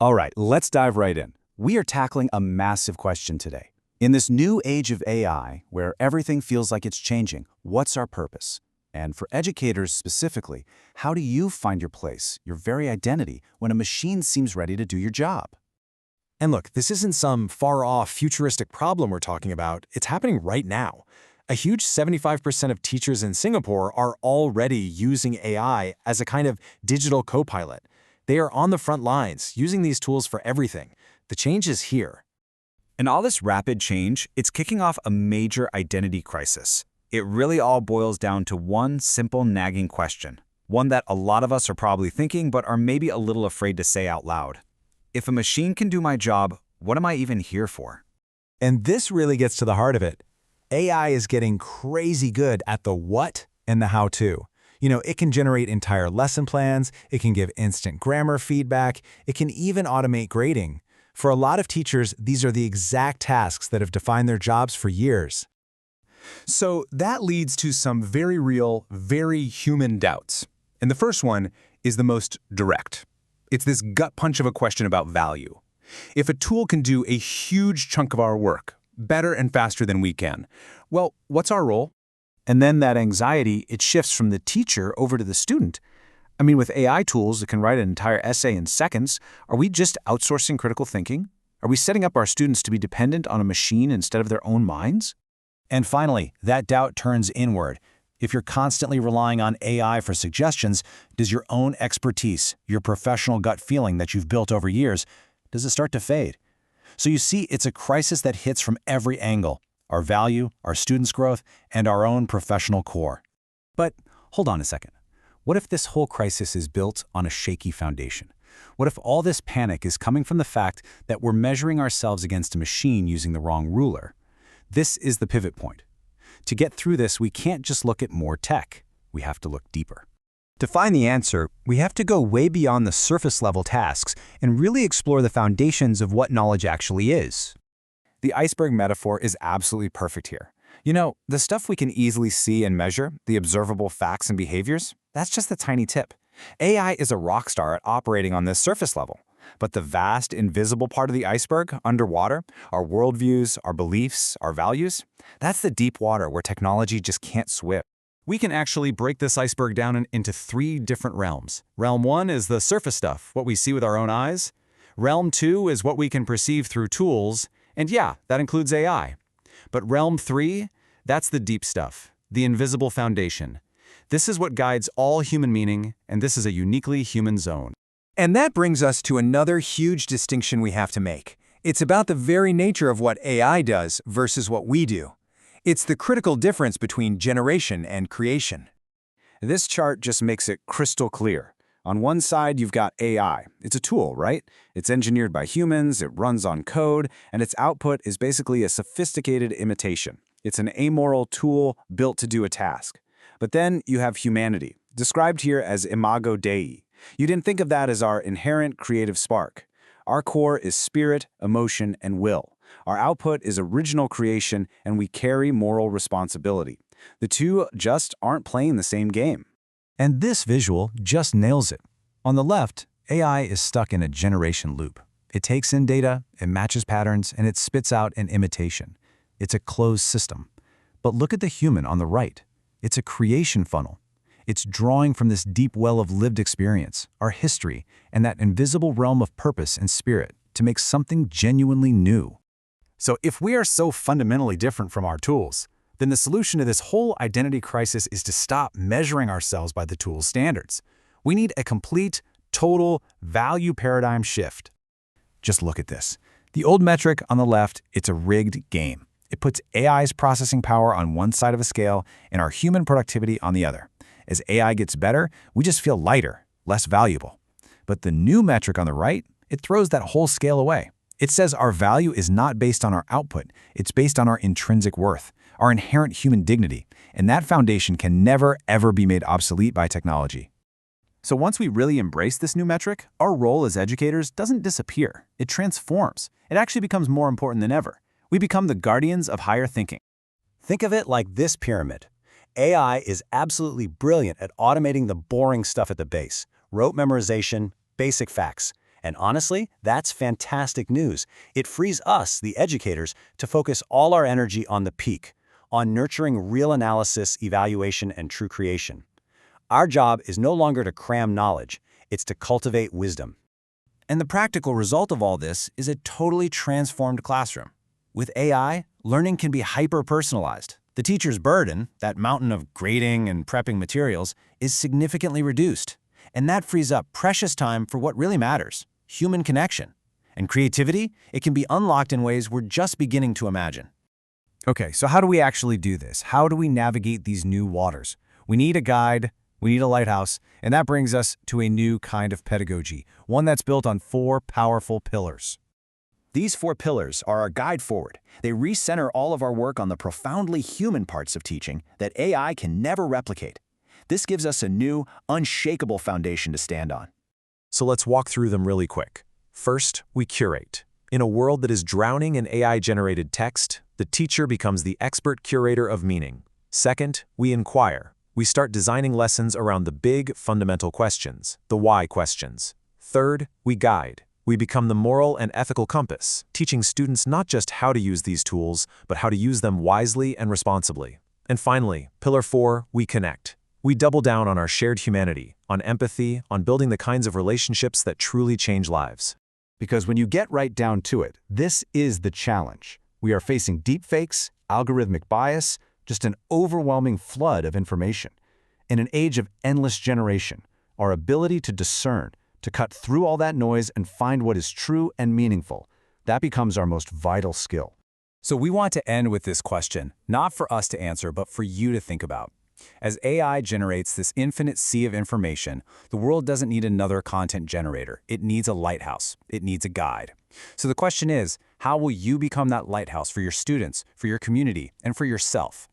All right, let's dive right in. We are tackling a massive question today. In this new age of AI, where everything feels like it's changing, what's our purpose? And for educators specifically, how do you find your place, your very identity, when a machine seems ready to do your job? And look, this isn't some far-off futuristic problem we're talking about. It's happening right now. A huge 75% of teachers in Singapore are already using AI as a kind of digital co-pilot. They are on the front lines, using these tools for everything. The change is here. In all this rapid change, it's kicking off a major identity crisis. It really all boils down to one simple nagging question, one that a lot of us are probably thinking but are maybe a little afraid to say out loud. If a machine can do my job, what am I even here for? And this really gets to the heart of it. AI is getting crazy good at the what and the how-to. It can generate entire lesson plans, it can give instant grammar feedback, it can even automate grading. For a lot of teachers, these are the exact tasks that have defined their jobs for years. So that leads to some very real, very human doubts. And the first one is the most direct. It's this gut punch of a question about value. If a tool can do a huge chunk of our work, better and faster than we can, well, what's our role? And then that anxiety, it shifts from the teacher over to the student. I mean, with AI tools that can write an entire essay in seconds, are we just outsourcing critical thinking? Are we setting up our students to be dependent on a machine instead of their own minds? And finally, that doubt turns inward. If you're constantly relying on AI for suggestions, does your own expertise, your professional gut feeling that you've built over years, does it start to fade? So you see, it's a crisis that hits from every angle: our value, our students' growth, and our own professional core. But hold on a second. What if this whole crisis is built on a shaky foundation? What if all this panic is coming from the fact that we're measuring ourselves against a machine using the wrong ruler? This is the pivot point. To get through this, we can't just look at more tech. We have to look deeper. To find the answer, we have to go way beyond the surface-level tasks and really explore the foundations of what knowledge actually is. The iceberg metaphor is absolutely perfect here. The stuff we can easily see and measure, the observable facts and behaviors, that's just the tiny tip. AI is a rock star at operating on this surface level. But the vast, invisible part of the iceberg, underwater, our worldviews, our beliefs, our values, that's the deep water where technology just can't swim. We can actually break this iceberg down into 3 different realms. Realm 1 is the surface stuff, what we see with our own eyes. Realm 2 is what we can perceive through tools, and yeah, that includes AI. But Realm 3, that's the deep stuff, the invisible foundation. This is what guides all human meaning, and this is a uniquely human zone. And that brings us to another huge distinction we have to make. It's about the very nature of what AI does versus what we do. It's the critical difference between generation and creation. This chart just makes it crystal clear. On one side, you've got AI. It's a tool, right? It's engineered by humans, it runs on code, and its output is basically a sophisticated imitation. It's an amoral tool built to do a task. But then you have humanity, described here as imago Dei. You didn't think of that as our inherent creative spark. Our core is spirit, emotion, and will. Our output is original creation, and we carry moral responsibility. The two just aren't playing the same game. And this visual just nails it. On the left, AI is stuck in a generation loop. It takes in data, it matches patterns, and it spits out an imitation. It's a closed system. But look at the human on the right. It's a creation funnel. It's drawing from this deep well of lived experience, our history, and that invisible realm of purpose and spirit to make something genuinely new. So if we are so fundamentally different from our tools, then the solution to this whole identity crisis is to stop measuring ourselves by the tool's standards. We need a complete, total value paradigm shift. Just look at this. The old metric on the left, it's a rigged game. It puts AI's processing power on one side of a scale and our human productivity on the other. As AI gets better, we just feel lighter, less valuable. But the new metric on the right, it throws that whole scale away. It says our value is not based on our output, it's based on our intrinsic worth, our inherent human dignity, and that foundation can never, ever be made obsolete by technology. So once we really embrace this new metric, our role as educators doesn't disappear, it transforms. It actually becomes more important than ever. We become the guardians of higher thinking. Think of it like this pyramid. AI is absolutely brilliant at automating the boring stuff at the base, rote memorization, basic facts. And honestly, that's fantastic news. It frees us, the educators, to focus all our energy on the peak, on nurturing real analysis, evaluation, and true creation. Our job is no longer to cram knowledge, it's to cultivate wisdom. And the practical result of all this is a totally transformed classroom. With AI, learning can be hyper-personalized. The teacher's burden, that mountain of grading and prepping materials, is significantly reduced. And that frees up precious time for what really matters, human connection. And creativity, it can be unlocked in ways we're just beginning to imagine. Okay, so how do we actually do this? How do we navigate these new waters? We need a guide, we need a lighthouse, and that brings us to a new kind of pedagogy, one that's built on 4 powerful pillars. These 4 pillars are our guide forward. They recenter all of our work on the profoundly human parts of teaching that AI can never replicate. This gives us a new, unshakable foundation to stand on. So let's walk through them really quick. First, we curate. In a world that is drowning in AI-generated text, the teacher becomes the expert curator of meaning. Second, we inquire. We start designing lessons around the big, fundamental questions, the why questions. Third, we guide. We become the moral and ethical compass, teaching students not just how to use these tools, but how to use them wisely and responsibly. And finally, Pillar 4, we connect. We double down on our shared humanity, on empathy, on building the kinds of relationships that truly change lives. Because when you get right down to it, this is the challenge. We are facing deepfakes, algorithmic bias, just an overwhelming flood of information. In an age of endless generation, our ability to discern, to cut through all that noise and find what is true and meaningful, that becomes our most vital skill. So we want to end with this question, not for us to answer, but for you to think about. As AI generates this infinite sea of information, the world doesn't need another content generator. It needs a lighthouse. It needs a guide. So the question is, how will you become that lighthouse for your students, for your community, and for yourself?